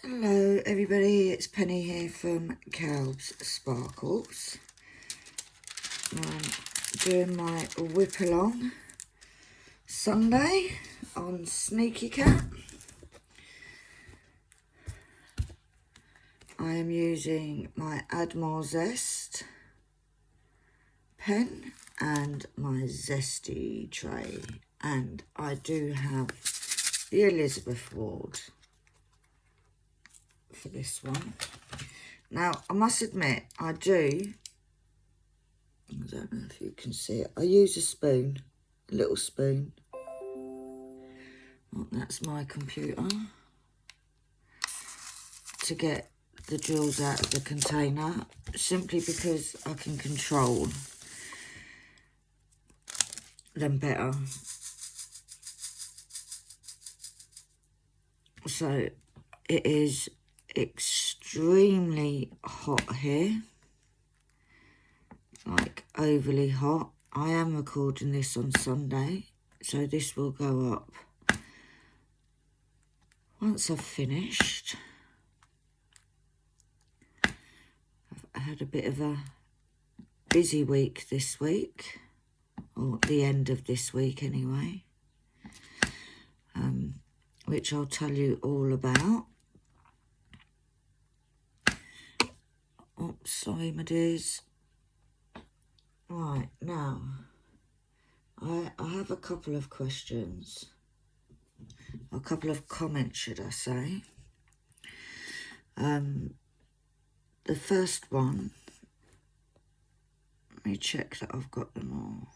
Hello everybody, it's Penny here from Calb's Sparkles. I'm doing my whip along Sunday on Sneaky Cat. I am using my Add More Zest pen and my Zesty tray, and I do have the Elizabeth Ward for this one. Now, I must admit, I don't know if you can see it, I use a spoon, a little spoon. Oh, that's my computer. To get the jewels out of the container, simply because I can control them better. So, it is extremely hot here, like overly hot. I am recording this on Sunday, so this will go up once I've finished. I've had a bit of a busy week this week, or the end of this week anyway, which I'll tell you all about. Oops, sorry my dears. Right, now, I have a couple of questions, a couple of comments should I say. The first one, let me check that I've got them all.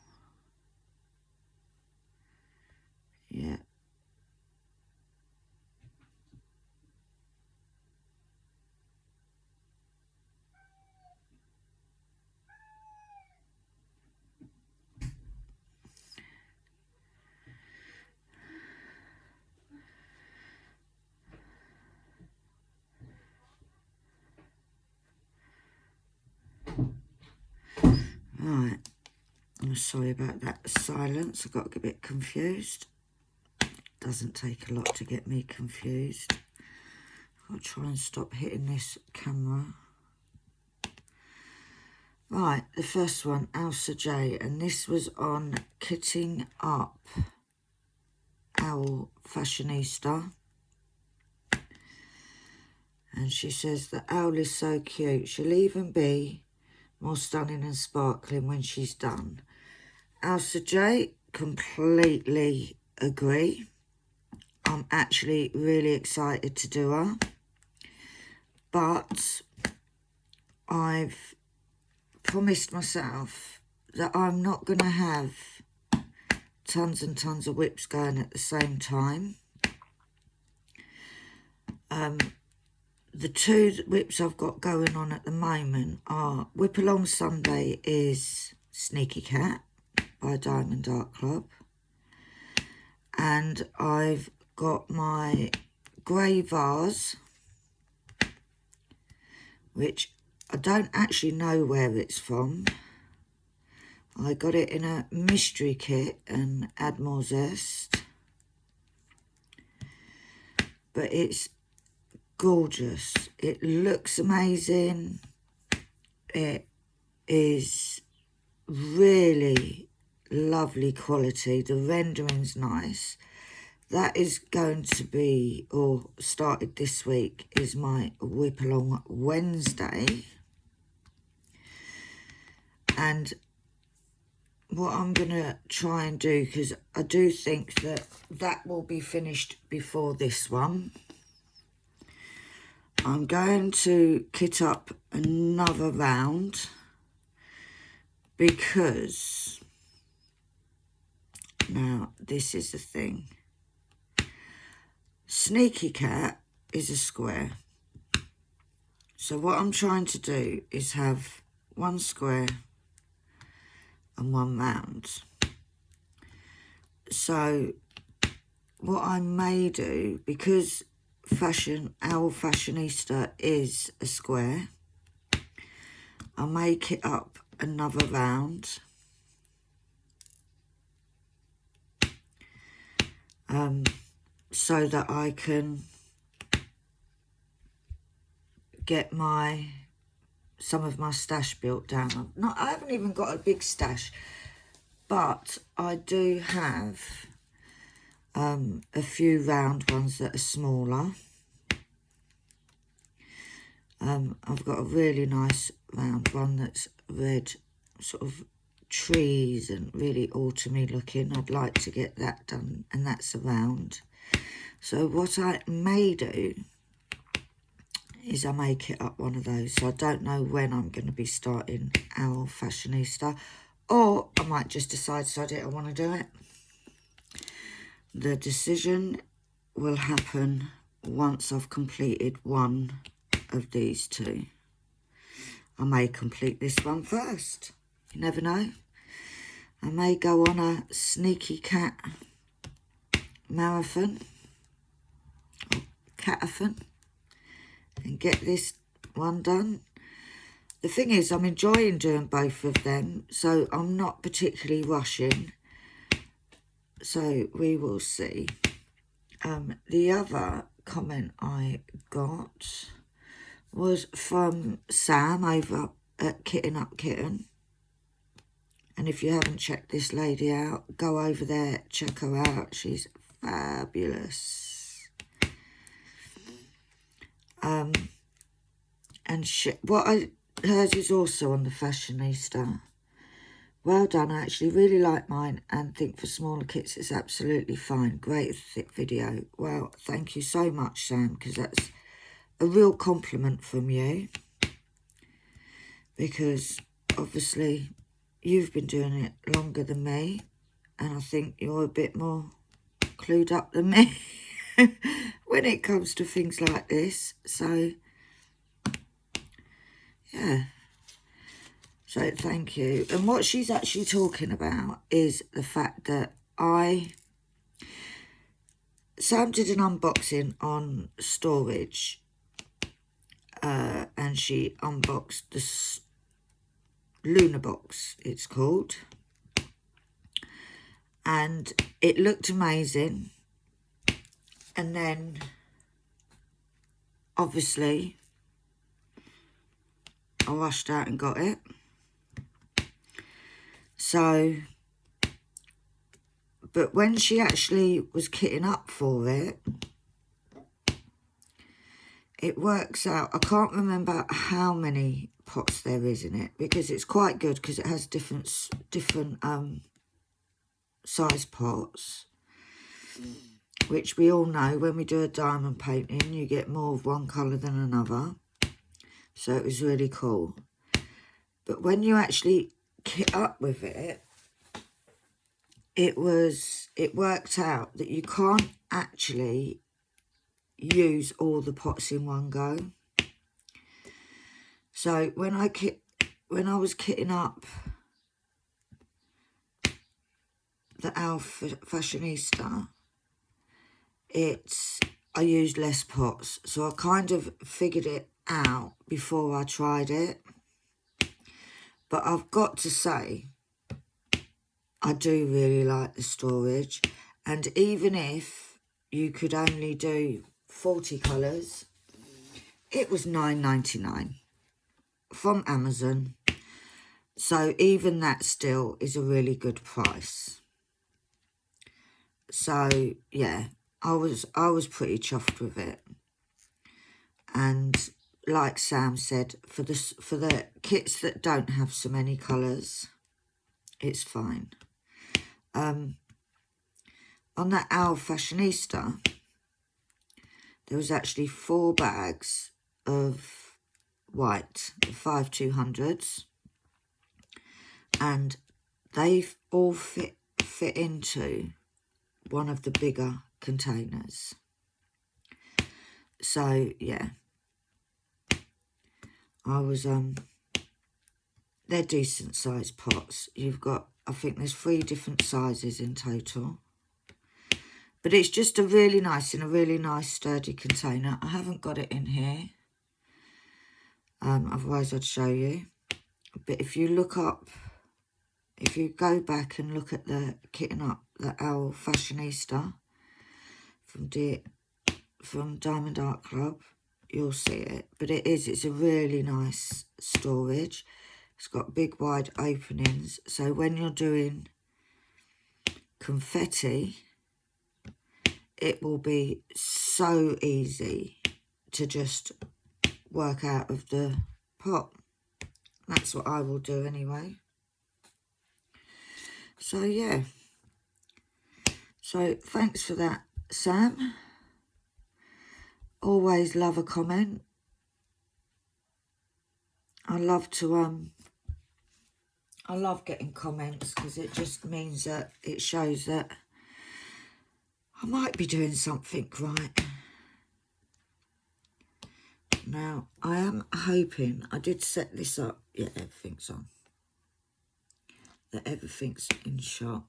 Yeah. Right, I'm sorry about that silence, I got a bit confused. Doesn't take a lot to get me confused. I'll try and stop hitting this camera. Right, the first one, Elsa J, and this was on Kitting Up Owl Fashionista. And she says, the owl is so cute, she'll even be more stunning and sparkling when she's done. Elsa J, completely agree. I'm actually really excited to do her, but I've promised myself that I'm not going to have tons and tons of whips going at the same time. The two whips I've got going on at the moment are Whip Along Sunday is Sneaky Cat by Diamond Art Club, and I've got my grey vase, which I don't actually know where it's from. I got it in a mystery kit and Add More Zest, but it's gorgeous. It looks amazing. It is really lovely quality. The rendering's nice. That is going to be, or started this week, is my Whip Along Wednesday. And what I'm going to try and do, because I do think that that will be finished before this one, I'm going to kit up another round, because now this is the thing. Sneaky Cat is a square. So what I'm trying to do is have one square and one round. So what I may do, because Owl Fashionista is a square, I'll make it up another round. So that I can get some of my stash built down. I haven't even got a big stash, but I do have a few round ones that are smaller. I've got a really nice round one that's red, sort of trees and really autumny looking. I'd like to get that done, and that's a round. So what I may do is I may kit up one of those. So I don't know when I'm going to be starting Owl Fashionista, or I might just decide I want to do it. The decision will happen once I've completed one of these two. I may complete this one first. You never know. I may go on a sneaky cat marathon, or catathon, and get this one done. The thing is, I'm enjoying doing both of them, so I'm not particularly rushing. So we will see. The other comment I got was from Sam over at Kitten Up Kitten. And if you haven't checked this lady out, go over there, check her out. She's fabulous. And hers is also on the Fashionista. Well done. I actually really like mine and think for smaller kits it's absolutely fine. Great thick video. Well, thank you so much, Sam, because that's a real compliment from you. Because obviously you've been doing it longer than me, and I think you're a bit more clued up than me when it comes to things like this. So yeah, so thank you. And what she's actually talking about is the fact that Sam did an unboxing on storage, and she unboxed the Lunar Box, it's called, and it looked amazing. And then obviously I rushed out and got it. So, but when she actually was kitting up for it, it works out, I can't remember how many pots there is in it, because it's quite good because it has different size pots, which we all know when we do a diamond painting, you get more of one colour than another. So it was really cool. But when you actually kit up with it, it worked out that you can't actually use all the pots in one go. So when I was kitting up the Owl Fashionista, I used less pots, so I kind of figured it out before I tried it. But I've got to say, I do really like the storage, and even if you could only do 40 colours, it was $9.99 from Amazon. So even that still is a really good price. So yeah, I was pretty chuffed with it. And like Sam said, for the kits that don't have so many colours, it's fine. On that Owl Fashionista, there was actually 4 bags of white, the 5200s, and they all fit into one of the bigger containers. So yeah, they're decent sized pots. You've got, I think there's 3 different sizes in total, but it's just in a really nice sturdy container. I haven't got it in here, otherwise I'd show you. But if you go back and look at the kitting up the Owl Fashionista from Diamond Art Club, you'll see it. But it's a really nice storage. It's got big wide openings, so when you're doing confetti, it will be so easy to just work out of the pot. That's what I will do anyway. So yeah, so thanks for that, Sam. Always love a comment. I love getting comments, because it just means that it shows that I might be doing something right. Now, I am hoping, I did set this up, yeah, everything's on, that everything's in shot.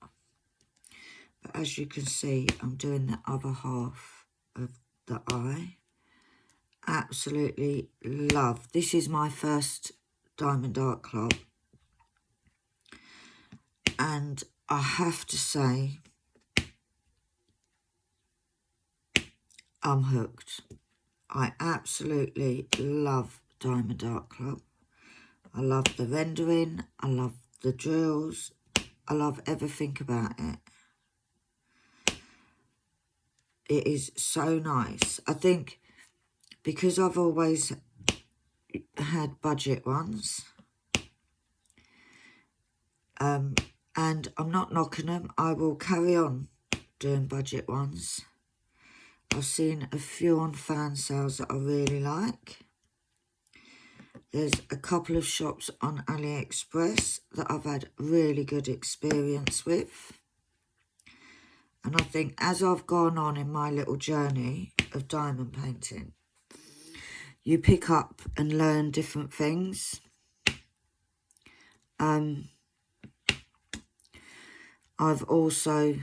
But as you can see, I'm doing the other half of the eye. Absolutely love. This is my first Diamond Art Club. And I have to say, I'm hooked. I absolutely love Diamond Art Club. I love the rendering. I love the drills. I love everything about it. It is so nice. I think because I've always had budget ones, and I'm not knocking them, I will carry on doing budget ones. I've seen a few on fan sales that I really like. There's a couple of shops on AliExpress that I've had really good experience with. And I think as I've gone on in my little journey of diamond painting, you pick up and learn different things. I've also,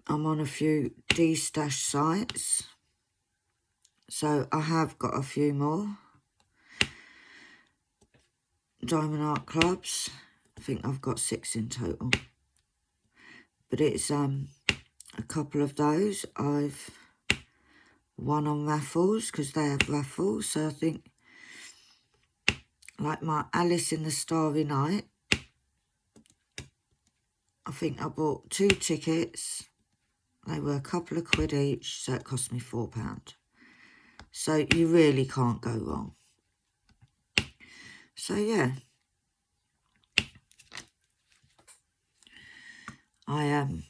I'm on a few D-stash sites, so I have got a few more Diamond Art Clubs. I think I've got 6 in total. But it's a couple of those I've won on raffles, because they have raffles. So I think, like my Alice in the Starry Night, I think I bought 2 tickets. They were a couple of quid each, so it cost me £4. So you really can't go wrong. So yeah, and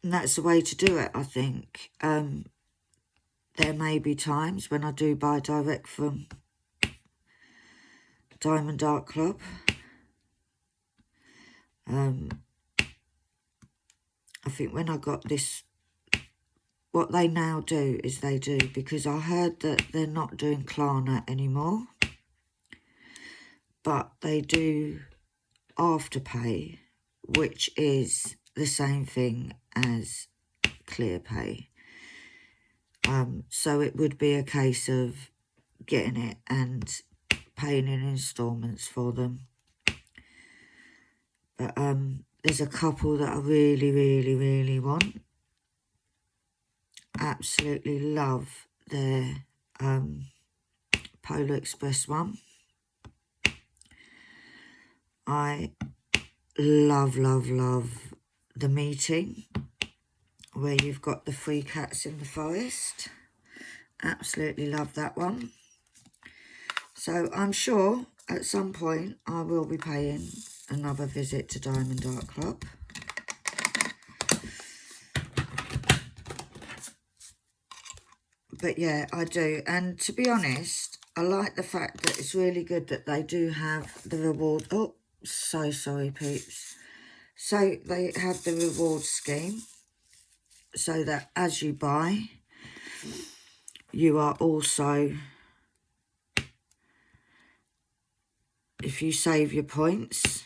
that's the way to do it, I think. There may be times when I do buy direct from Diamond Art Club. I think when I got this, what they now do is they do, because I heard that they're not doing Klarna anymore, but they do Afterpay, which is the same thing as ClearPay. So it would be a case of getting it and paying in instalments for them. But there's a couple that I really, really, really want. Absolutely love their Polar Express one. I love, love, love the meeting where you've got the 3 cats in the forest. Absolutely love that one. So I'm sure at some point I will be paying another visit to Diamond Art Club. But yeah, I do. And to be honest, I like the fact that it's really good that they do have the reward. Oh, so sorry, peeps. So they have the reward scheme, so that as you buy, you are also, if you save your points,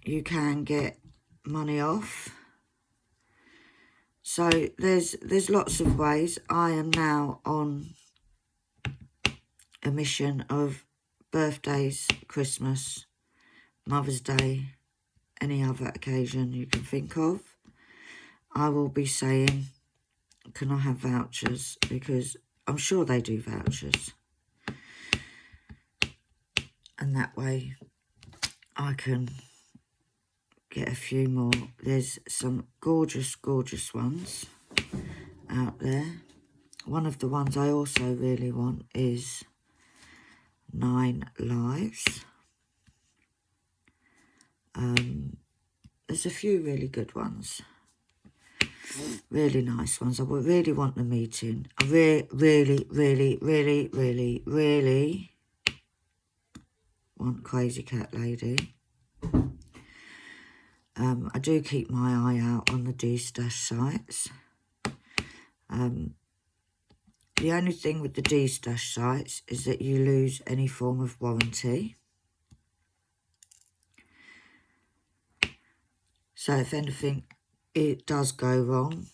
you can get money off. So there's lots of ways. I am now on a mission of birthdays, Christmas, Mother's Day, any other occasion you can think of. I will be saying can I have vouchers? Because I'm sure they do vouchers. And that way I can get a few more. There's some gorgeous, gorgeous ones out there. One of the ones I also really want is 9 Lives. There's a few really good ones. Really nice ones. I would really want the meeting. I really want Crazy Cat Lady. I do keep my eye out on the D-Stash sites. The only thing with the D-Stash sites is that you lose any form of warranty. So if anything, it does go wrong,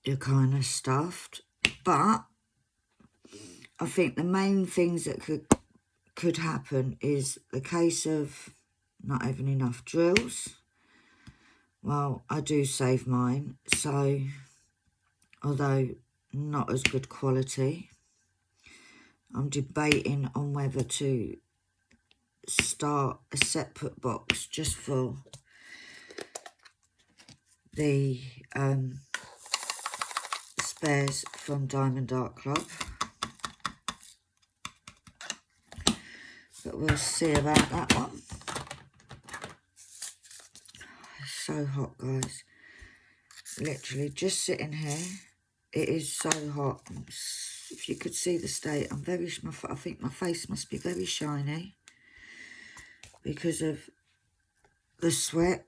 you're kind of stuffed. But I think the main things that could happen is the case of not having enough drills. Well, I do save mine, so although not as good quality, I'm debating on whether to start a separate box just for the spares from Diamond Art Club. But we'll see about that one. It's so hot, guys. Literally just sitting here. It is so hot. If you could see the state, I think my face must be very shiny because of the sweat.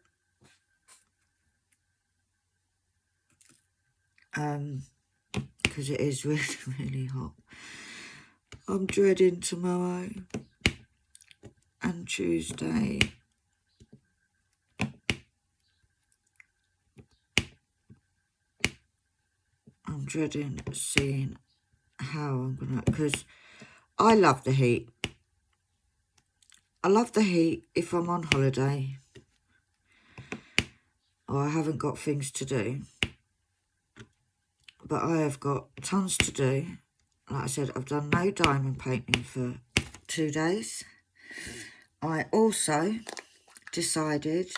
Because it is really, really hot. I'm dreading tomorrow and Tuesday. I'm dreading seeing how I'm gonna, because I love the heat. I love the heat if I'm on holiday or I haven't got things to do. But I have got tons to do. Like I said, I've done no diamond painting for 2 days. I also decided,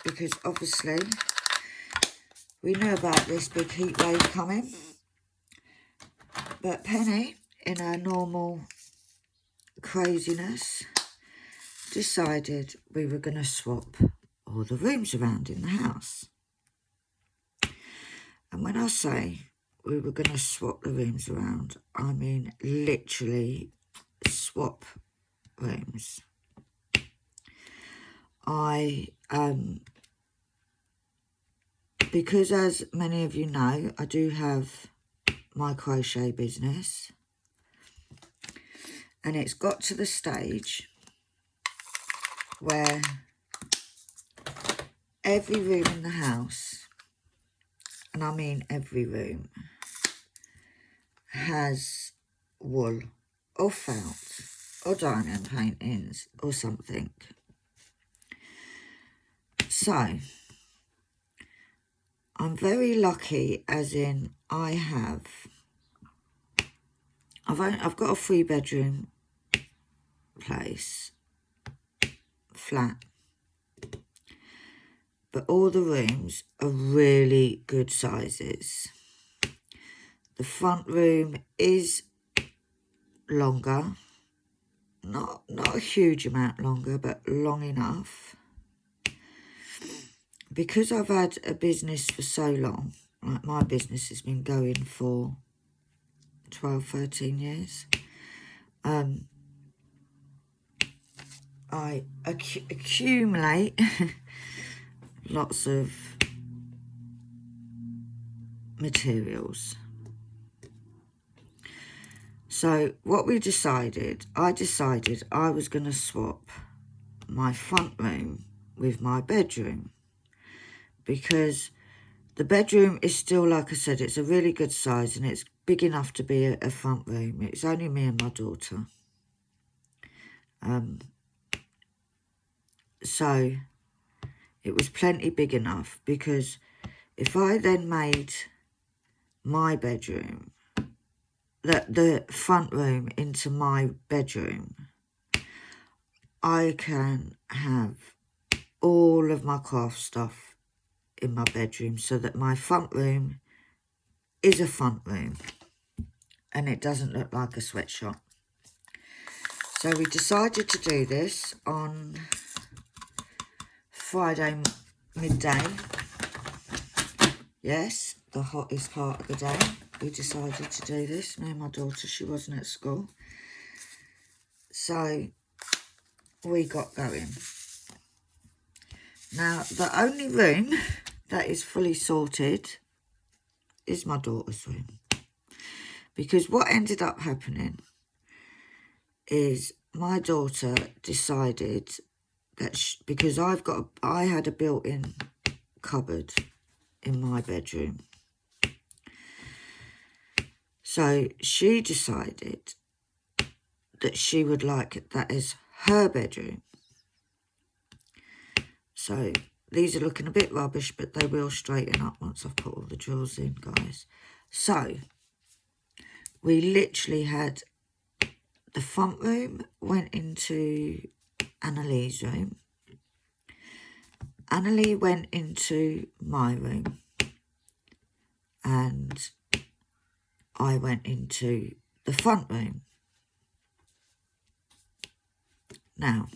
because obviously we knew about this big heat wave coming, but Penny, in her normal craziness, decided we were going to swap all the rooms around in the house. And when I say we were going to swap the rooms around, I mean literally swap rooms. Because as many of you know, I do have my crochet business. And it's got to the stage where every room in the house, and I mean every room, has wool or felt or diamond paintings or something. So I'm very lucky, as in I've got a 3-bedroom place, flat, but all the rooms are really good sizes. The front room is longer, not a huge amount longer, but long enough. Because I've had a business for so long, like my business has been going for 12, 13 years, I accumulate lots of materials. So what I decided I was going to swap my front room with my bedroom, because the bedroom is still, like I said, it's a really good size and it's big enough to be a front room. It's only me and my daughter. So it was plenty big enough, because if I then made my bedroom, the front room into my bedroom, I can have all of my craft stuff in my bedroom so that my front room is a front room and it doesn't look like a sweatshop. So we decided to do this on Friday midday. Yes, the hottest part of the day. We decided to do this. Me and my daughter, she wasn't at school. So we got going. Now, the only room that is fully sorted is my daughter's room. Because what ended up happening is my daughter decided that because I had a built-in cupboard in my bedroom. So she decided that she would like that as her bedroom. So these are looking a bit rubbish, but they will straighten up once I've put all the drawers in, guys. So we literally had the front room went into Annalee's room. Annalee went into my room. And I went into the front room. Now,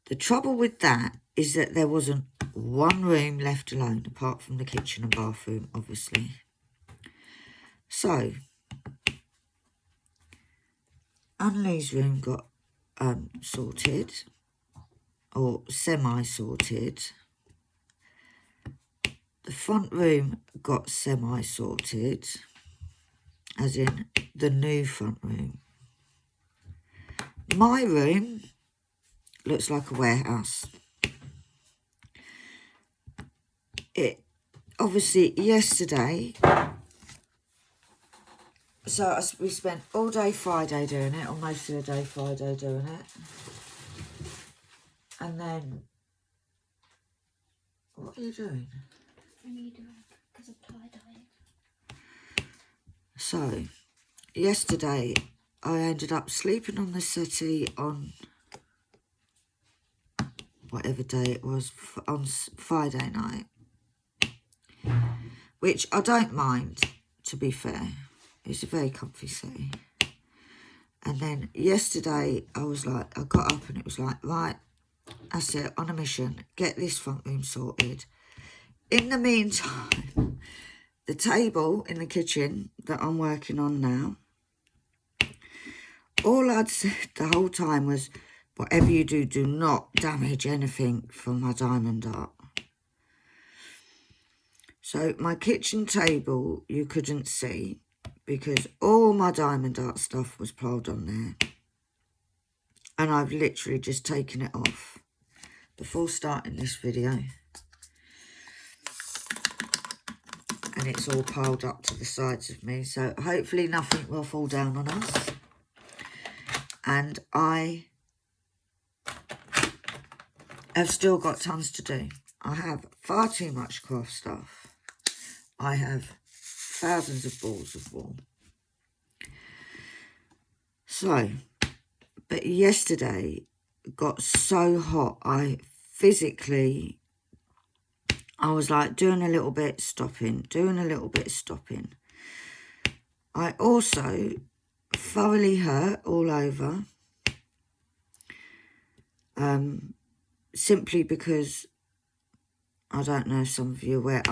the trouble with that is that there wasn't one room left alone, apart from the kitchen and bathroom, obviously. So, Annalee's room got sorted, or semi-sorted. The front room got semi-sorted, as in the new front room. My room looks like a warehouse. It obviously yesterday, so we spent all day Friday doing it, or most of the day Friday doing it. And then, what are you doing? I need because of tie-dye. So, yesterday I ended up sleeping on the settee on whatever day it was, on Friday night. Which I don't mind, to be fair. It's a very comfy settee. And then yesterday I was like, I got up and it was like, right, that's it, on a mission, get this front room sorted. In the meantime, the table in the kitchen that I'm working on now, all I'd said the whole time was, whatever you do, do not damage anything from my diamond art. So my kitchen table you couldn't see because all my diamond art stuff was piled on there. And I've literally just taken it off before starting this video. And it's all piled up to the sides of me. So hopefully nothing will fall down on us. And I have still got tons to do. I have far too much craft stuff. I have thousands of balls of wool. So, but yesterday got so hot, I was like doing a little bit, stopping, doing a little bit, stopping. I also thoroughly hurt all over, simply because, I don't know if some of you are aware,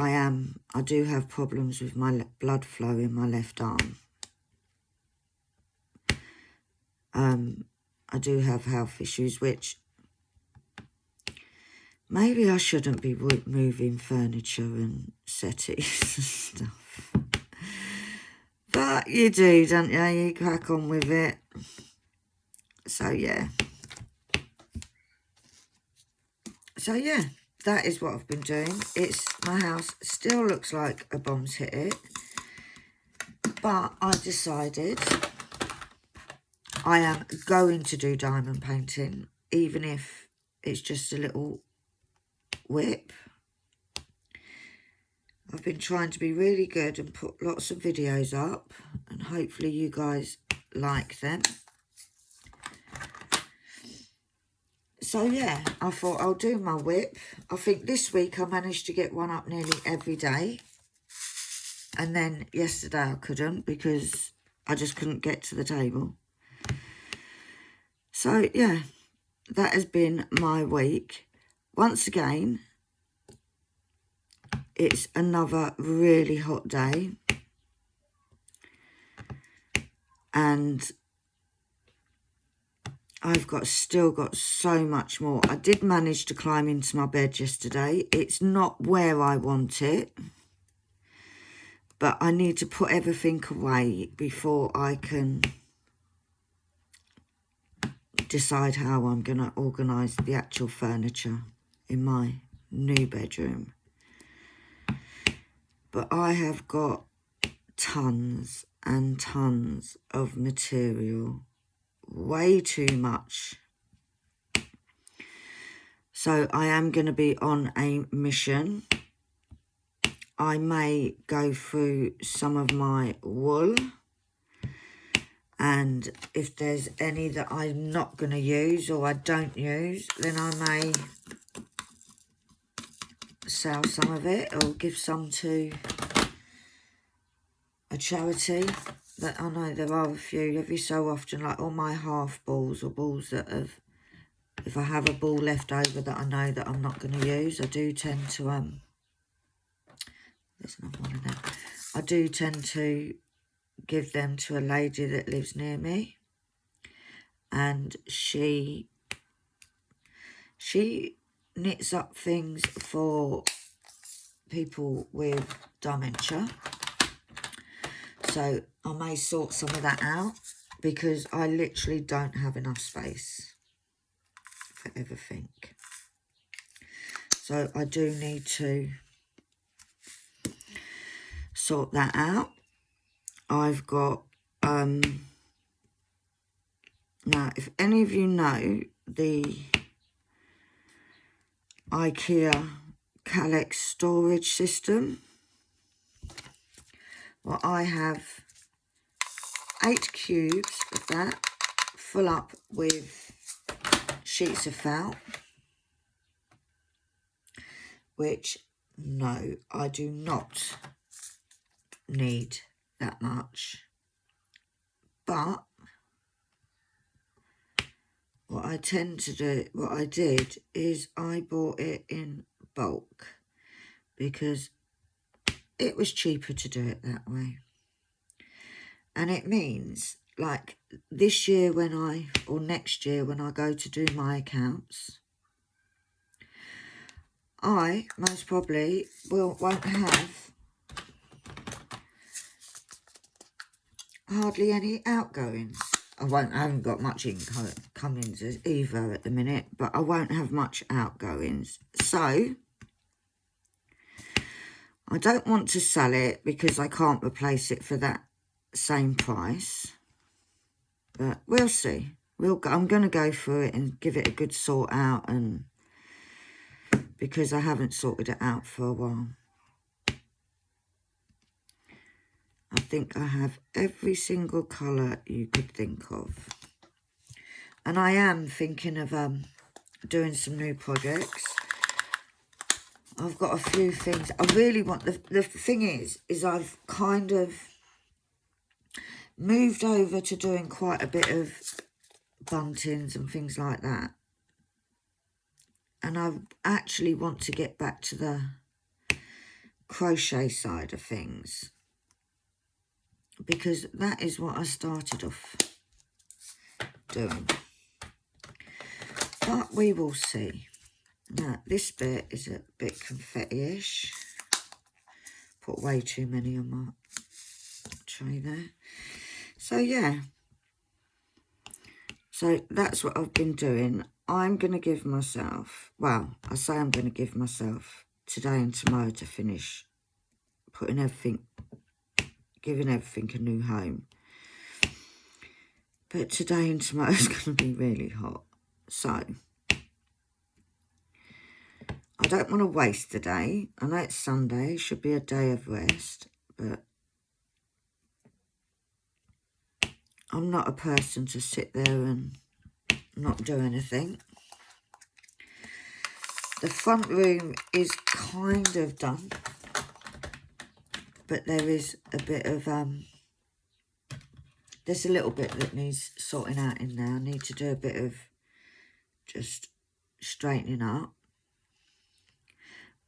I do have problems with my blood flow in my left arm. I do have health issues, which maybe I shouldn't be moving furniture and settees and stuff. But you do, don't you? You crack on with it. So, yeah. So, yeah, that is what I've been doing. My house still looks like a bomb's hit it. But I decided I am going to do diamond painting, even if it's just a little WIP. I've been trying to be really good and put lots of videos up, and hopefully you guys like them. So yeah, I thought I'll do my WIP. I think this week I managed to get one up nearly every day. And then yesterday I couldn't because I just couldn't get to the table. So yeah, that has been my week. Once again, it's another really hot day. And I've still got so much more. I did manage to climb into my bed yesterday. It's not where I want it, but I need to put everything away before I can decide how I'm going to organise the actual furniture in my new bedroom. But I have got tons and tons of material. Way too much. So I am going to be on a mission. I may go through some of my wool, and if there's any that I'm not going to use or I don't use, then I may sell some of it or give some to a charity. But I know there are a few every so often, like all my half balls or balls that have, if I have a ball left over that I know that I'm not going to use, I do tend to, there's another one of them. I do tend to give them to a lady that lives near me. And she knits up things for people with dementia. So I may sort some of that out because I literally don't have enough space for everything. So I do need to sort that out. I've got, now if any of you know the IKEA Calyx storage system, well, I have 8 cubes of that full up with sheets of felt, which, no, I do not need that much. But what I tend to do, what I did is I bought it in bulk because it was cheaper to do it that way. And it means, like, this year when or next year when I go to do my accounts, I most probably won't have hardly any outgoings. I haven't got much incomings either at the minute, but I won't have much outgoings. So I don't want to sell it because I can't replace it for that same price. But we'll see. I'm going to go through it and give it a good sort out, and because I haven't sorted it out for a while. I think I have every single colour you could think of. And I am thinking of doing some new projects. I've got a few things. I really want... The thing is I've kind of moved over to doing quite a bit of buntings and things like that. And I actually want to get back to the crochet side of things, because that is what I started off doing. But we will see. Now, this bit is a bit confetti-ish. Put way too many on my tray there. So, yeah. So, that's what I've been doing. I'm going to give myself, well, I say I'm going to give myself today and tomorrow to finish giving everything a new home. But today and tomorrow is going to be really hot. So, I don't want to waste the day. I know it's Sunday, should be a day of rest, but I'm not a person to sit there and not do anything. The front room is kind of done, but there is a bit of, there's a little bit that needs sorting out in there. I need to do a bit of just straightening up.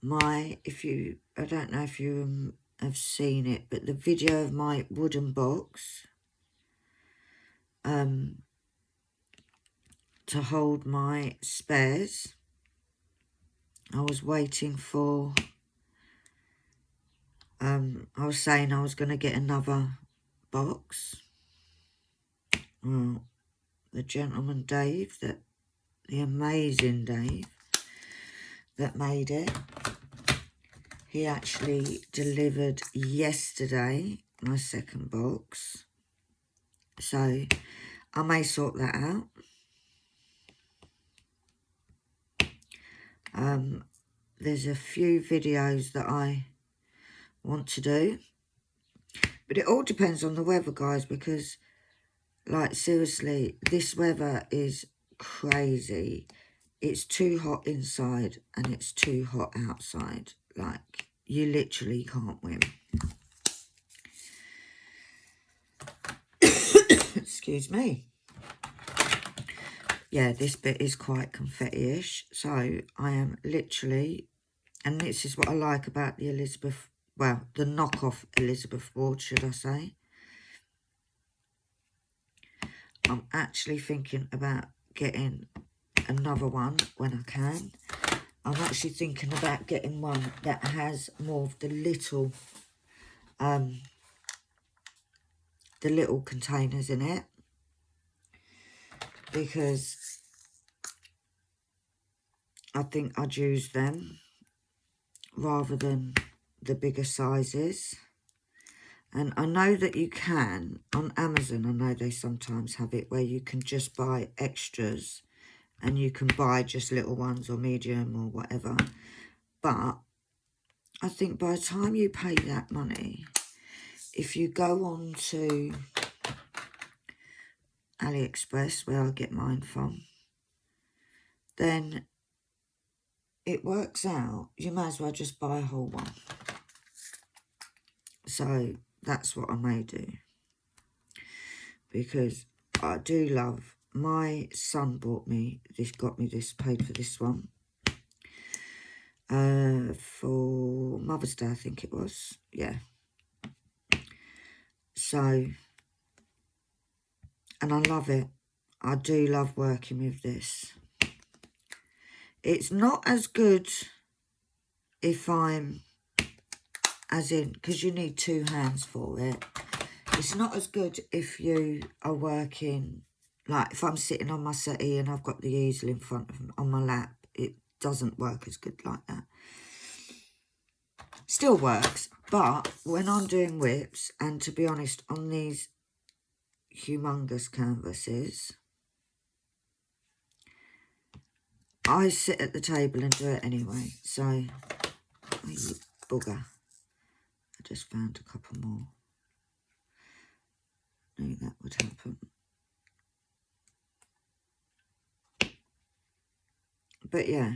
I don't know if you have seen it, but the video of my wooden box to hold my spares. I was waiting for, I was saying I was going to get another box. Well, the gentleman Dave, the amazing Dave that made it, he actually delivered yesterday my second box. So I may sort that out. There's a few videos that I want to do, but it all depends on the weather, guys, because, like, seriously, this weather is crazy. It's too hot inside and it's too hot outside. Like, you literally can't win. Excuse me. Yeah, this bit is quite confetti-ish, so I am literally, and this is what I like about the Elizabeth, well, the knockoff Elizabeth board, should I say. I'm actually thinking about getting another one when I can. I'm actually thinking about getting one that has more of the little containers in it, because I think I'd use them rather than the bigger sizes. And I know that you can, on Amazon, I know they sometimes have it where you can just buy extras and you can buy just little ones or medium or whatever. But I think by the time you pay that money, if you go on to AliExpress, where I get mine from, then it works out. You might as well just buy a whole one. So that's what I may do, because I do love, my son bought me this, got me this, paid for this one for Mother's Day, I think it was. Yeah. So, and I love it. I do love working with this. It's not as good if I'm, as in, because you need two hands for it. It's not as good if you are working, like if I'm sitting on my settee and I've got the easel in front of me on my lap. It doesn't work as good like that. Still works, but when I'm doing WIPs, and to be honest, on these humongous canvases, I sit at the table and do it anyway. So, oh, you bugger. I just found a couple more. Knew that would happen. But yeah.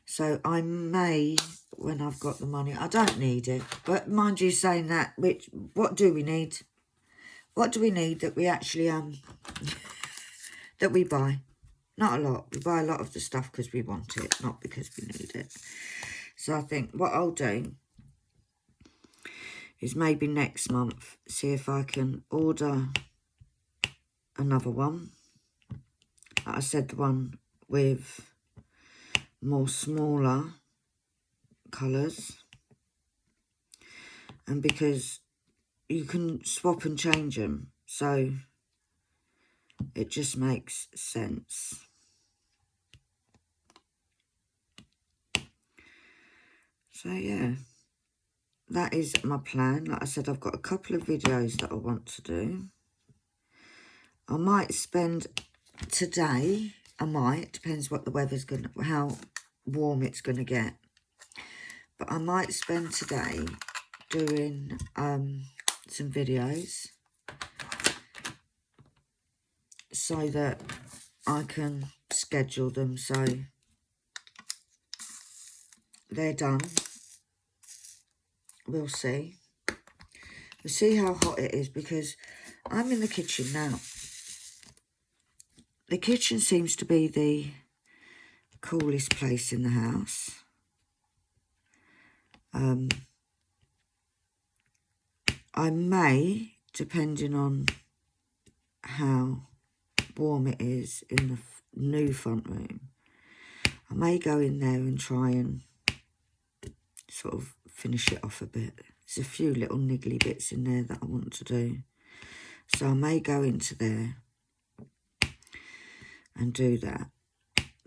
So I may, when I've got the money, I don't need it. But mind you saying that, what do we need? What do we need that we actually, that we buy? Not a lot. We buy a lot of the stuff because we want it, not because we need it. So I think what I'll do is maybe next month, see if I can order another one. Like I said, the one with more smaller colours. And because you can swap and change them, so it just makes sense. So yeah, that is my plan. Like I said, I've got a couple of videos that I want to do. I might spend today, depends what the weather's going to, how warm it's going to get. But I might spend today doing some videos so that I can schedule them so they're done. We'll see. We'll see how hot it is, because I'm in the kitchen now. The kitchen seems to be the coolest place in the house. I may, depending on how warm it is in the new front room, I may go in there and try and sort of finish it off a bit. There's a few little niggly bits in there that I want to do. So I may go into there and do that,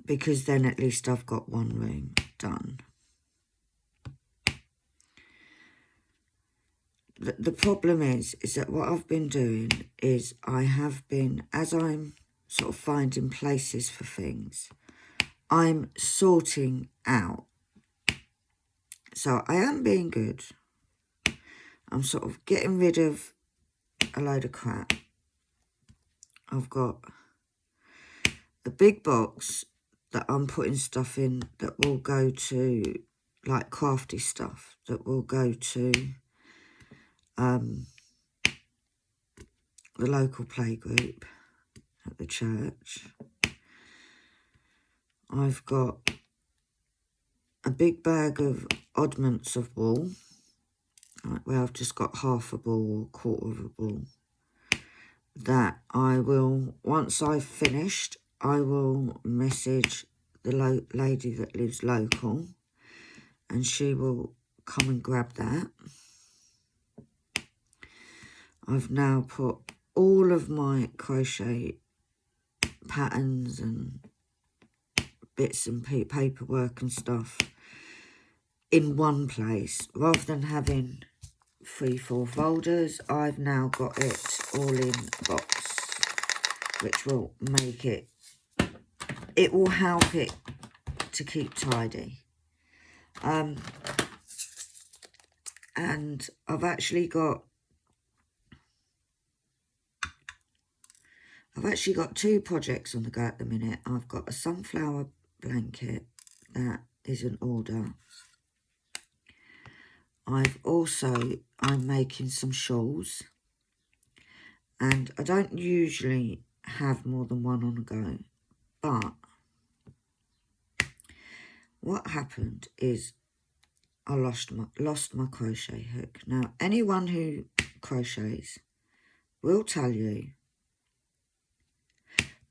because then at least I've got one room done. The problem is that what I've been doing is I have been, as I'm sort of finding places for things, I'm sorting out. So I am being good. I'm sort of getting rid of a load of crap. I've got a big box that I'm putting stuff in that will go to, like crafty stuff, that will go to the local playgroup at the church. I've got a big bag of oddments of wool, right, where I've just got half a ball or a quarter of a ball, that I will, once I've finished, I will message the lady that lives local, and she will come and grab that. I've now put all of my crochet patterns and bits and paperwork and stuff in one place. Rather than having 3-4 folders, I've now got it all in a box, which will make it, it will help it to keep tidy. And I've actually got 2 projects on the go at the minute. I've got a sunflower blanket that is an order. I'm making some shawls, and I don't usually have more than one on the go, but what happened is I lost my crochet hook. Now, anyone who crochets will tell you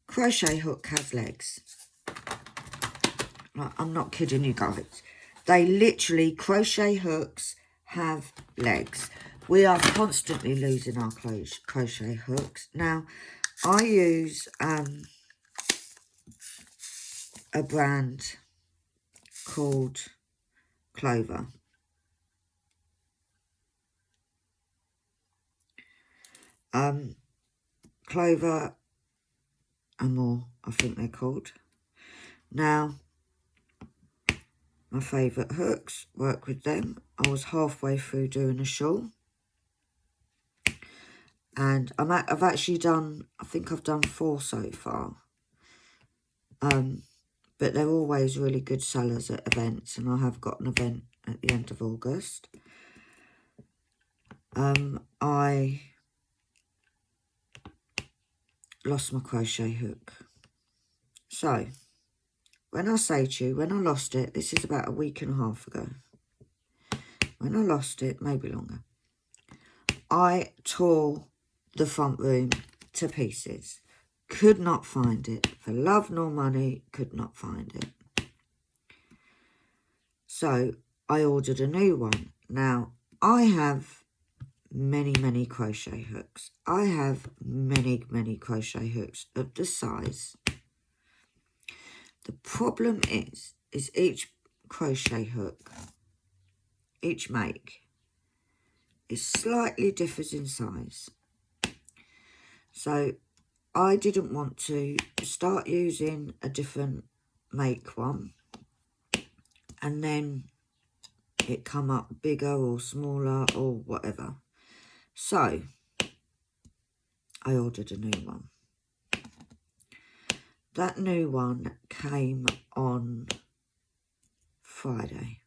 crochet hook has legs. Like, I'm not kidding you guys. They literally, crochet hooks have legs. We are constantly losing our crochet hooks. Now, I use a brand called Clover. Clover and more, I think they're called. Now, my favourite hooks, work with them. I was halfway through doing a shawl, and I've actually done, I think I've done 4 so far. But they're always really good sellers at events, and I have got an event at the end of August. I lost my crochet hook. So, when I say to you, when I lost it, this is about a week and a half ago. When I lost it, maybe longer, I tore the front room to pieces. Could not find it. For love nor money, could not find it. So, I ordered a new one. Now, I have many crochet hooks. I have many crochet hooks of this size. The problem is each crochet hook, each make, is slightly differs in size. So I didn't want to start using a different make one and then it come up bigger or smaller or whatever. So I ordered a new one. That new one came on Friday.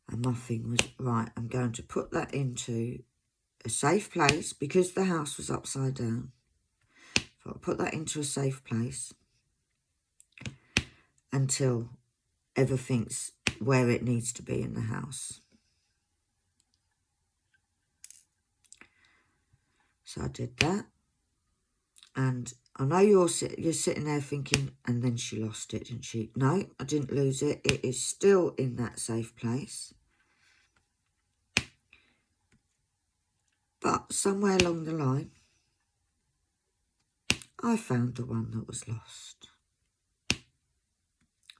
And my thing was, right, I'm going to put that into a safe place because the house was upside down. So I'll put that into a safe place until everything's where it needs to be in the house. So I did that. And I know you're sitting there thinking, and then she lost it, didn't she? No, I didn't lose it. It is still in that safe place. But somewhere along the line, I found the one that was lost,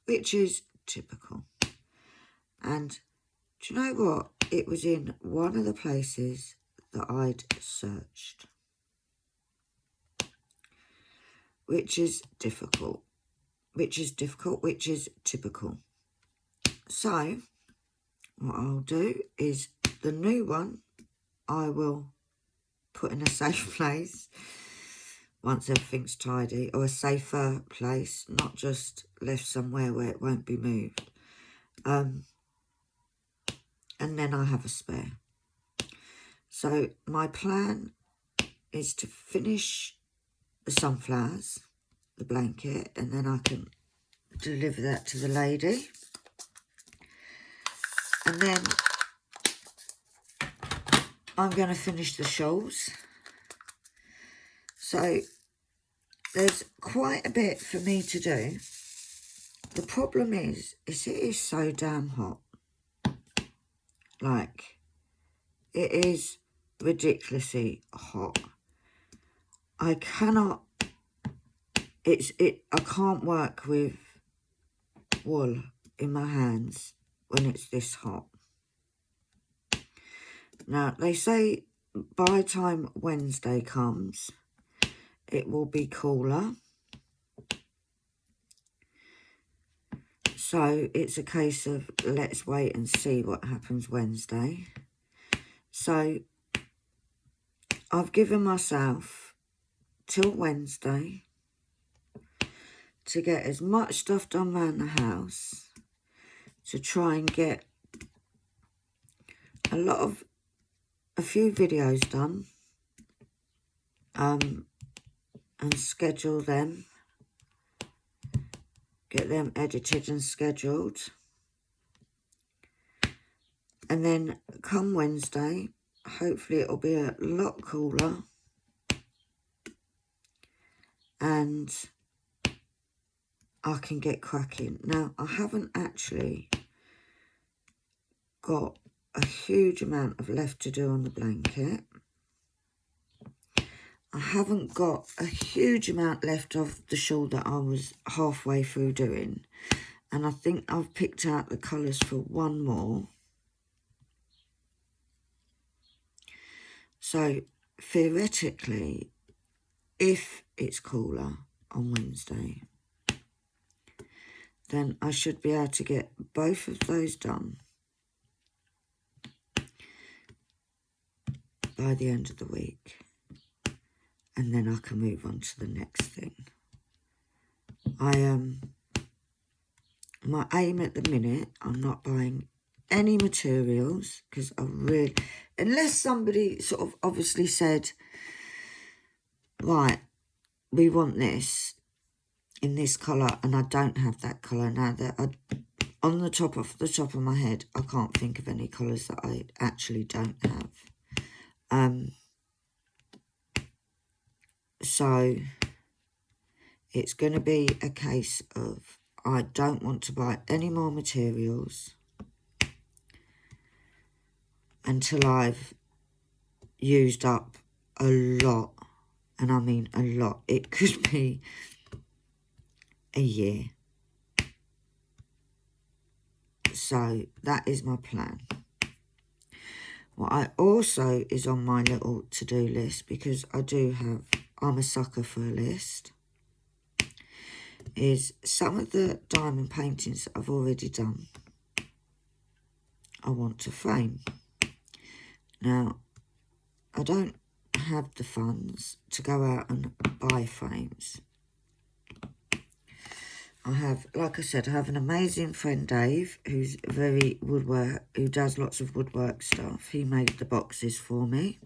which is typical. And do you know what? It was in one of the places that I'd searched, which is difficult, which is typical. So what I'll do is the new one I will put in a safe place once everything's tidy, or a safer place, not just left somewhere where it won't be moved. And then I have a spare. So my plan is to finish the sunflowers, the blanket, and then I can deliver that to the lady. And then I'm going to finish the shawls. So there's quite a bit for me to do. The problem is it is so damn hot. Like, it is ridiculously hot. I cannot, I can't work with wool in my hands when it's this hot. Now, they say by the time Wednesday comes, it will be cooler. So it's a case of let's wait and see what happens Wednesday. So I've given myself till Wednesday to get as much stuff done around the house, to try and get a few videos done, and schedule them, get them edited and scheduled. And then come Wednesday, hopefully it'll be a lot cooler and I can get cracking. Now, I haven't actually got a huge amount of left to do on the blanket. I haven't got a huge amount left of the shawl that I was halfway through doing. And I think I've picked out the colours for one more. So, theoretically, if it's cooler on Wednesday, then I should be able to get both of those done by the end of the week. And then I can move on to the next thing. My aim at the minute, I'm not buying any materials because I really, unless somebody sort of obviously said, right, we want this in this colour and I don't have that colour. Now that on the top of my head, I can't think of any colours that I actually don't have. So it's going to be a case of I don't want to buy any more materials until I've used up a lot, and I mean a lot. It could be a year. So that is my plan. What I also is on my little to-do list, because I'm a sucker for a list, is some of the diamond paintings that I've already done I want to frame. Now, I don't have the funds to go out and buy frames. I have, like I said, I have an amazing friend, Dave, who's very woodwork, who does lots of woodwork stuff. He made the boxes for me.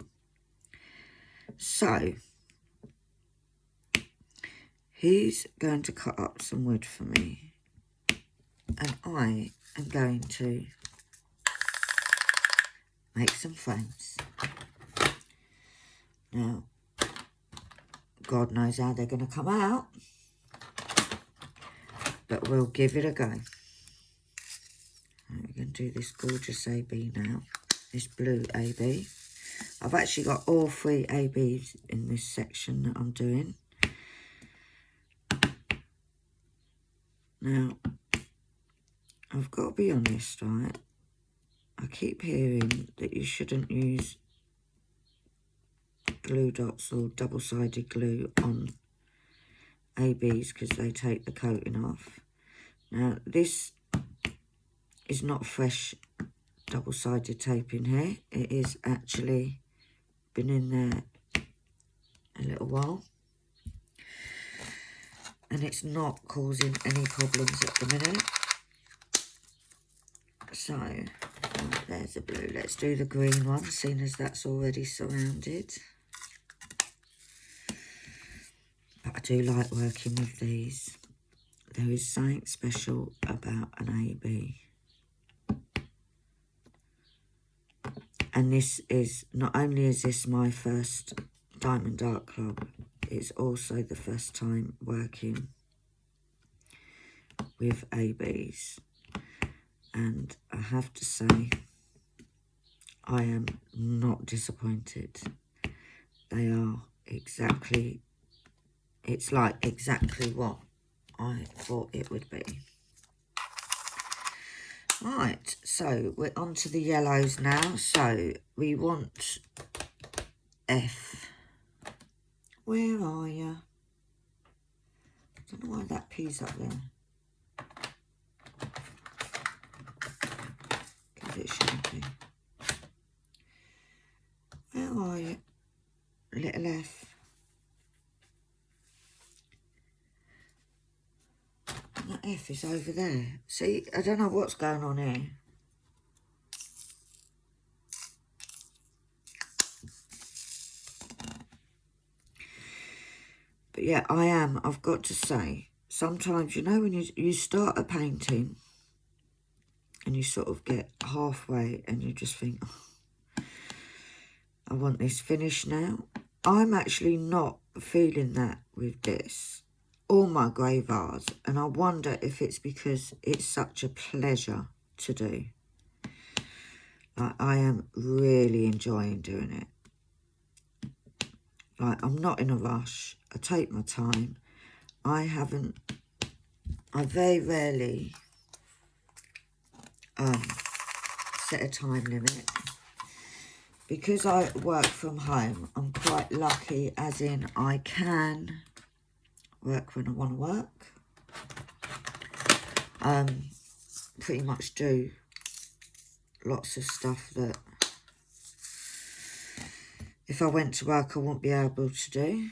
So, he's going to cut up some wood for me. And I am going to make some frames. Now, God knows how they're going to come out. But we'll give it a go. We're going to do this gorgeous AB now. This blue AB. I've actually got all 3 ABs in this section that I'm doing. Now, I've got to be honest, right? I keep hearing that you shouldn't use glue dots or double-sided glue on ABs because they take the coating off. Now, this is not fresh double-sided tape in here. It is actually been in there a little while. And it's not causing any problems at the minute. So, there's the blue. Let's do the green one, seeing as that's already surrounded. But I do like working with these. There is something special about an AB. And this is, not only is this my first Diamond Art Club, it's also the first time working with ABs. And I have to say, I am not disappointed. They are exactly, it's like exactly what I thought it would be. Right, so we're on to the yellows now. So we want F. Where are you? I don't know why that P's up there. Because it shouldn't be. Where are you? Little F. That F is over there. See, I don't know what's going on here. But yeah, I've got to say, sometimes, you know, when you start a painting and you sort of get halfway and you just think, oh, I want this finished now. I'm actually not feeling that with this. All my grey vase, and I wonder if it's because it's such a pleasure to do. Like, I am really enjoying doing it. Like, I'm not in a rush. I take my time. I very rarely set a time limit. Because I work from home, I'm quite lucky, as in I can work when I want to work. Pretty much do lots of stuff that if I went to work I wouldn't be able to do.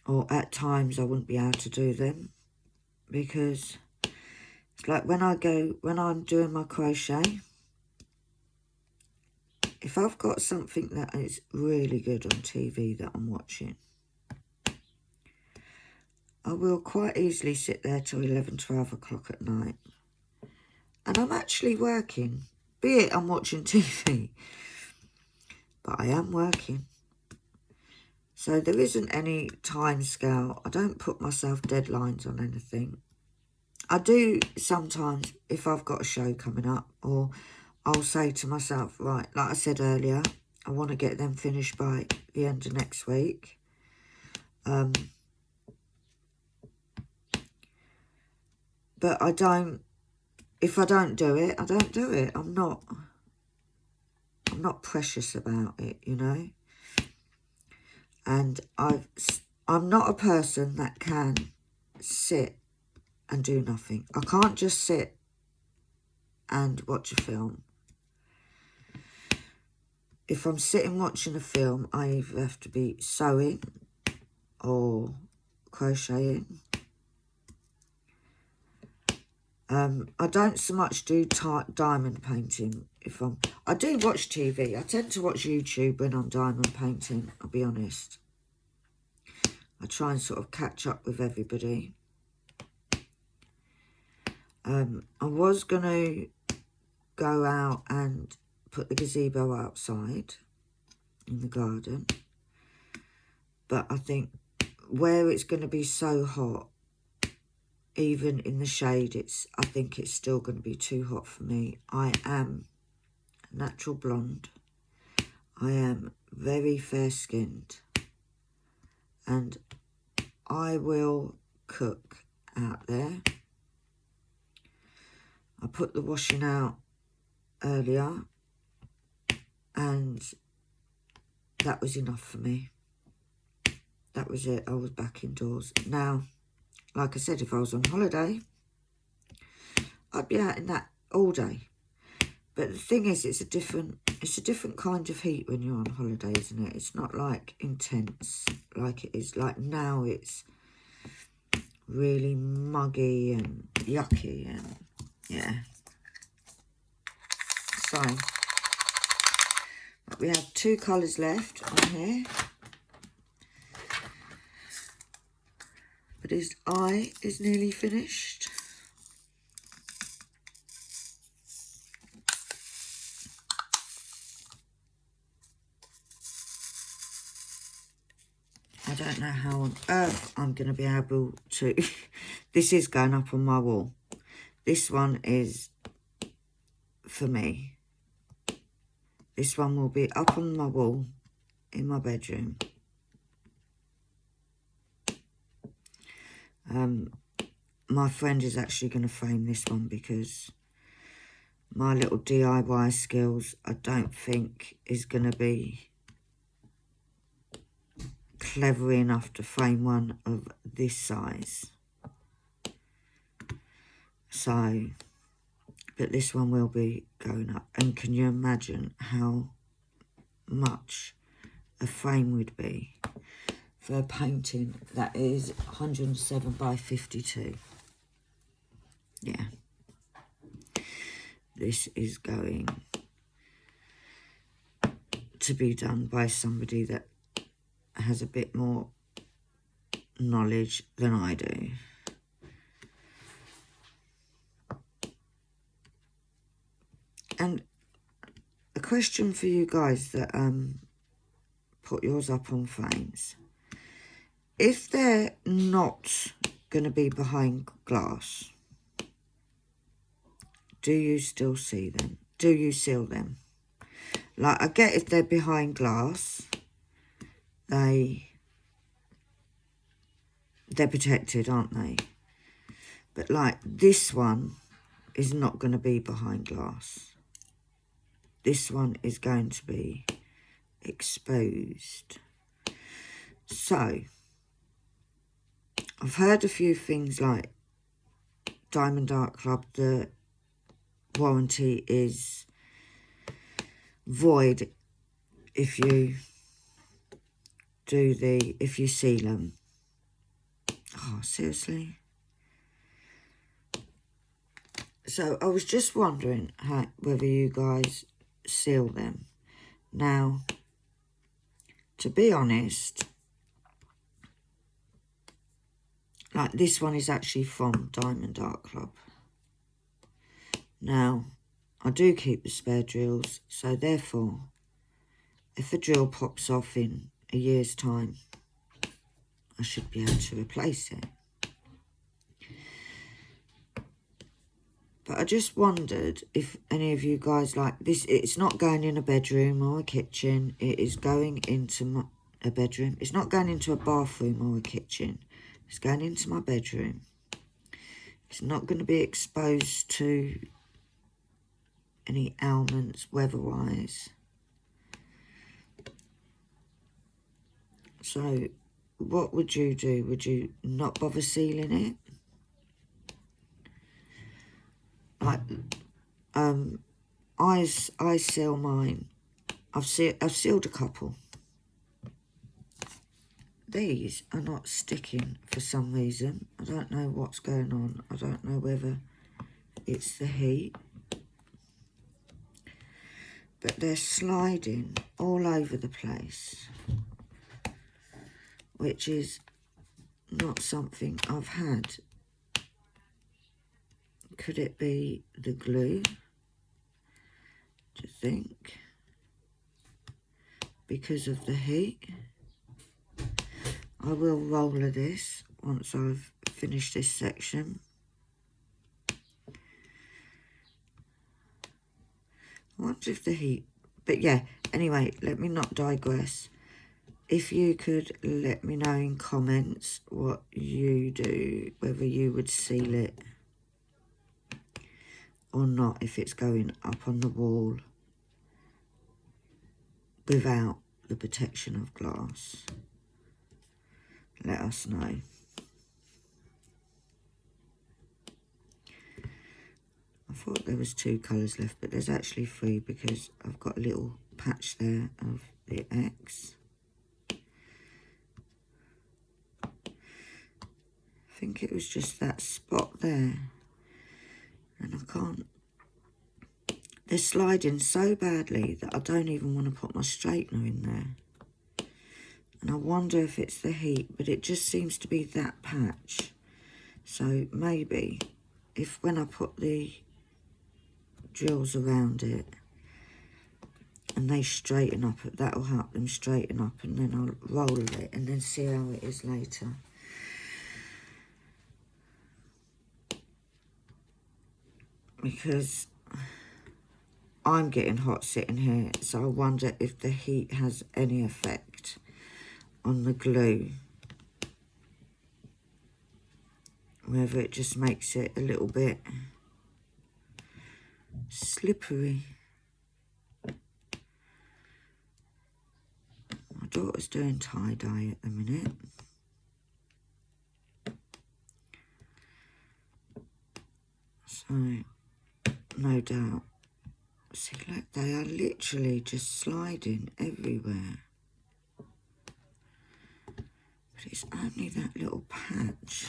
Or at times I wouldn't be able to do them. Because it's like when I'm doing my crochet, if I've got something that is really good on TV that I'm watching, I will quite easily sit there till 11, 12 o'clock at night. And I'm actually working, be it I'm watching TV, but I am working. So there isn't any time scale. I don't put myself deadlines on anything. I do sometimes if I've got a show coming up, or I'll say to myself, right, like I said earlier, I want to get them finished by the end of next week. But I don't, if I don't do it, I don't do it. I'm not precious about it, you know. And I'm not a person that can sit and do nothing. I can't just sit and watch a film. If I'm sitting watching a film, I either have to be sewing or crocheting. I don't so much do diamond painting. I do watch TV. I tend to watch YouTube when I'm diamond painting, I'll be honest. I try and sort of catch up with everybody. I was going to go out and put the gazebo outside in the garden. But I think where it's going to be so hot, even in the shade, I think it's still going to be too hot for me. I am a natural blonde. I am very fair-skinned. And I will cook out there. I put the washing out earlier, and that was enough for me. That was it. I was back indoors. Now, like I said, if I was on holiday, I'd be out in that all day. But the thing is, it's a different kind of heat when you're on holiday, isn't it? It's not like intense like it is. Like now it's really muggy and yucky, and yeah. So we have 2 colours left on here. But his eye is nearly finished. I don't know how on earth I'm going to be able to... This is going up on my wall. This one is for me. This one will be up on my wall in my bedroom. My friend is actually going to frame this one because my little DIY skills, I don't think is going to be clever enough to frame one of this size. So, but this one will be going up. And can you imagine how much a frame would be for a painting that is 107 by 52? Yeah. This is going to be done by somebody that has a bit more knowledge than I do. And a question for you guys that put yours up on frames. If they're not going to be behind glass, do you still see them? Do you seal them? Like, I get if they're behind glass, they're protected, aren't they? But like this one is not going to be behind glass. This one is going to be exposed. So, I've heard a few things like Diamond Art Club, the warranty is void if you seal them. Oh, seriously? So I was just wondering whether you guys seal them. Now, to be honest, like this one is actually from Diamond Art Club. Now, I do keep the spare drills, so therefore, if a drill pops off in a year's time, I should be able to replace it. But I just wondered if any of you guys like this. It's not going in a bedroom or a kitchen. It is going into a bedroom. It's not going into a bathroom or a kitchen. It's going into my bedroom. It's not going to be exposed to any ailments weather-wise. So what would you do? Would you not bother sealing it? Like, I seal mine. I've sealed a couple. These are not sticking for some reason. I don't know what's going on. I don't know whether it's the heat. But they're sliding all over the place, which is not something I've had. Could it be the glue, do you think? Because of the heat? I will roller this once I've finished this section. I wonder if the heat... But yeah, anyway, let me not digress. If you could let me know in comments what you do, whether you would seal it or not, if it's going up on the wall without the protection of glass. Let us know. I thought there was 2 colours left, but there's actually 3 because I've got a little patch there of the X. I think it was just that spot there. And I can't... They're sliding so badly that I don't even want to put my straightener in there. And I wonder if it's the heat, but it just seems to be that patch. So maybe if when I put the drills around it and they straighten up, that will help them straighten up, and then I'll roll it and then see how it is later. Because I'm getting hot sitting here, so I wonder if the heat has any effect on the glue. Whether it just makes it a little bit slippery. My daughter's doing tie-dye at the minute. So, no doubt. See, look, they are literally just sliding everywhere. But it's only that little patch.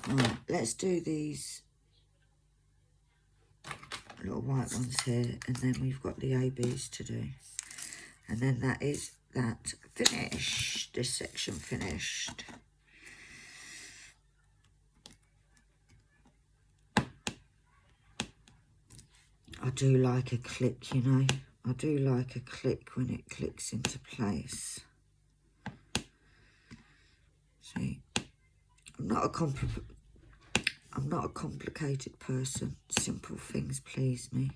Right, let's do these little white ones here, and then we've got the ABs to do. And then that is that finished, this section finished. I do like a click, you know. I do like a click when it clicks into place. See, I'm not a complicated person. Simple things please me.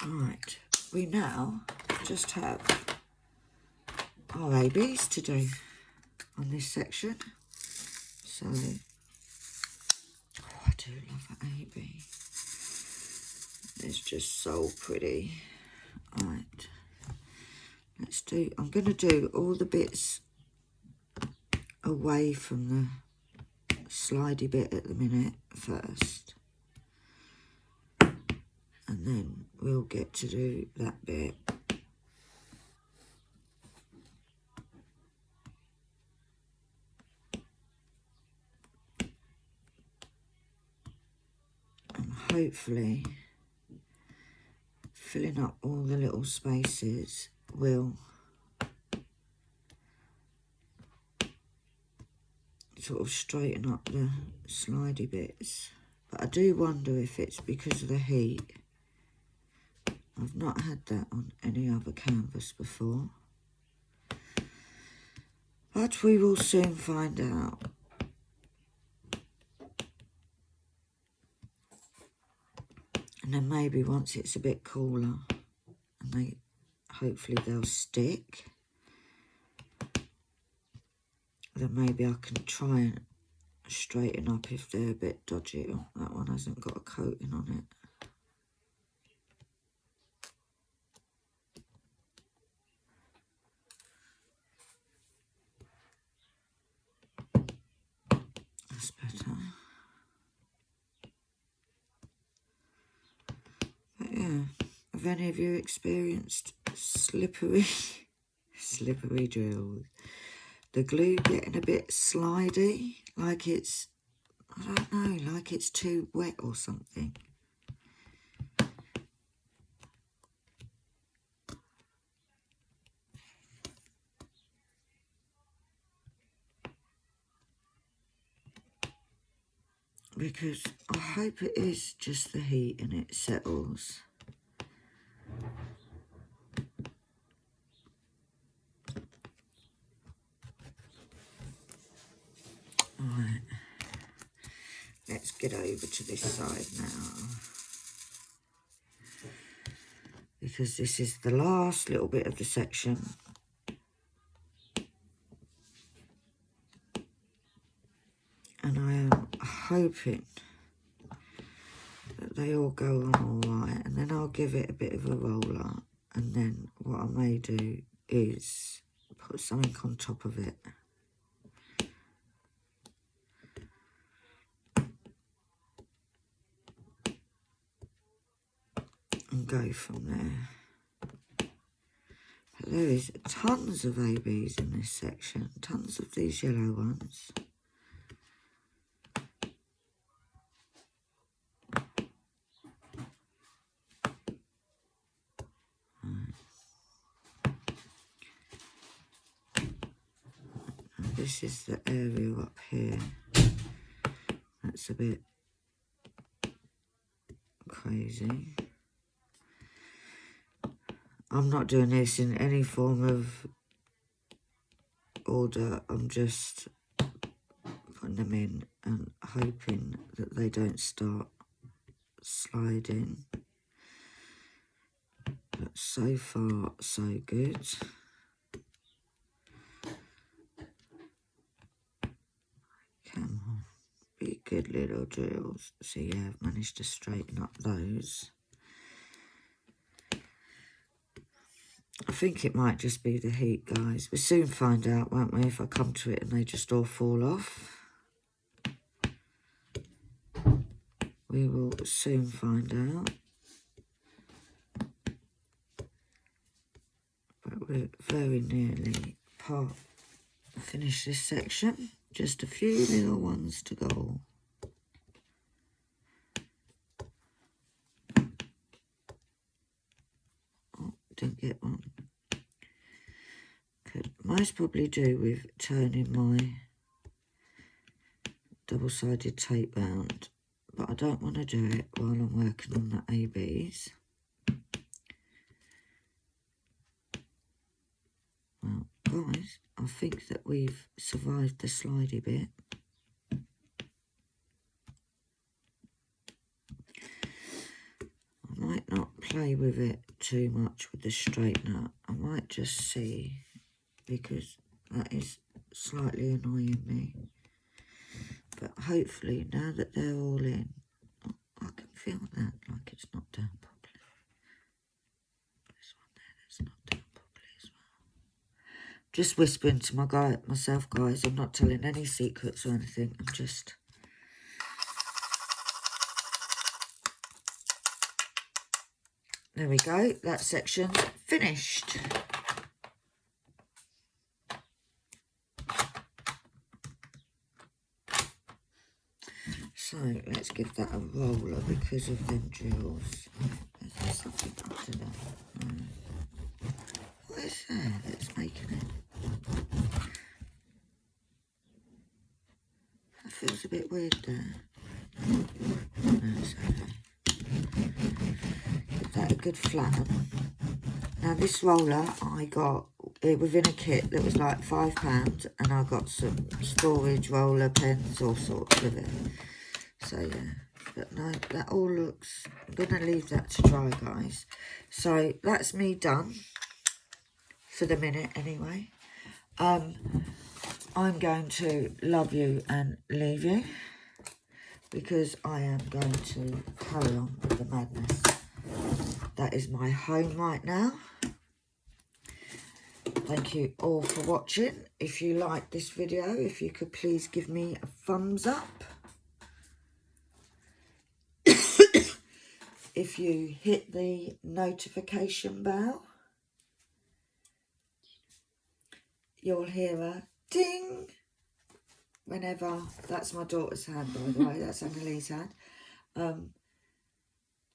Right, we now just have our ABs to do on this section. So, oh, I do love an AB. It's just so pretty. Right, let's do, I'm going to do all the bits away from the slidey bit at the minute first. And then we'll get to do that bit. And hopefully filling up all the little spaces will sort of straighten up the slidey bits. But I do wonder if it's because of the heat. I've not had that on any other canvas before. But we will soon find out. And then maybe once it's a bit cooler, and hopefully they'll stick. Then maybe I can try and straighten up if they're a bit dodgy. Oh, that one hasn't got a coating on it. That's better. But yeah, have any of you experienced slippery drills? The glue getting a bit slidey, like it's, I don't know, like it's too wet or something. Because I hope it is just the heat and it settles. Alright, let's get over to this side now. Because this is the last little bit of the section. And I am hoping that they all go on all right. And then I'll give it a bit of a roller. And then what I may do is put something on top of it. And go from there. But there is tons of ABs in this section. Tons of these yellow ones. This is the area up here. That's a bit crazy. I'm not doing this in any form of order. I'm just putting them in and hoping that they don't start sliding. But so far, so good. Come on, be good little drills. So yeah, I've managed to straighten up those. I think it might just be the heat, guys. We'll soon find out, won't we, if I come to it and they just all fall off. We will soon find out. But we're very nearly finished this section. Just a few little ones to go. Oh, didn't get one. Could most probably do with turning my double-sided tape round, but I don't want to do it while I'm working on the ABs. Well, guys, I think that we've survived the slidey bit. I might not play with it too much with the straightener. I might just see, because that is slightly annoying me. But hopefully, now that they're all in, I can feel that, like it's not down properly. This one there, that's not down properly as well. Just whispering to myself, guys. I'm not telling any secrets or anything. I'm just... There we go. That section's finished. So let's give that a roller because of them drills. Is there something under there? What is there that's making it? That feels a bit weird there. No, it's okay. Give that a good flatten. Now this roller I got within a kit that was like £5, and I got some storage roller pens, all sorts of it. So yeah, But no, that all looks... I'm going to leave that to dry, guys. So that's me done. For the minute, anyway. I'm going to love you and leave you. Because I am going to carry on with the madness. That is my home right now. Thank you all for watching. If you like this video, if you could please give me a thumbs up. If you hit the notification bell, you'll hear a ding whenever... That's my daughter's hand, by the way. That's Annalie's hand.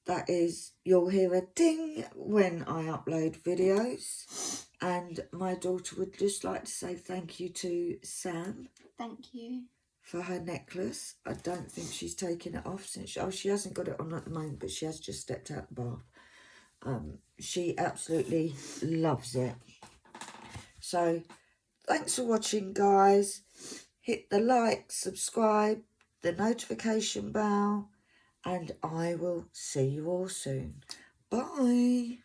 That is, you'll hear a ding when I upload videos. And my daughter would just like to say thank you to Sam. Thank you. For her necklace. I don't think she's taken it off since... she hasn't got it on at the moment, but she has just stepped out the bath. She absolutely loves it. So, thanks for watching, guys. Hit the like, subscribe, the notification bell, and I will see you all soon. Bye.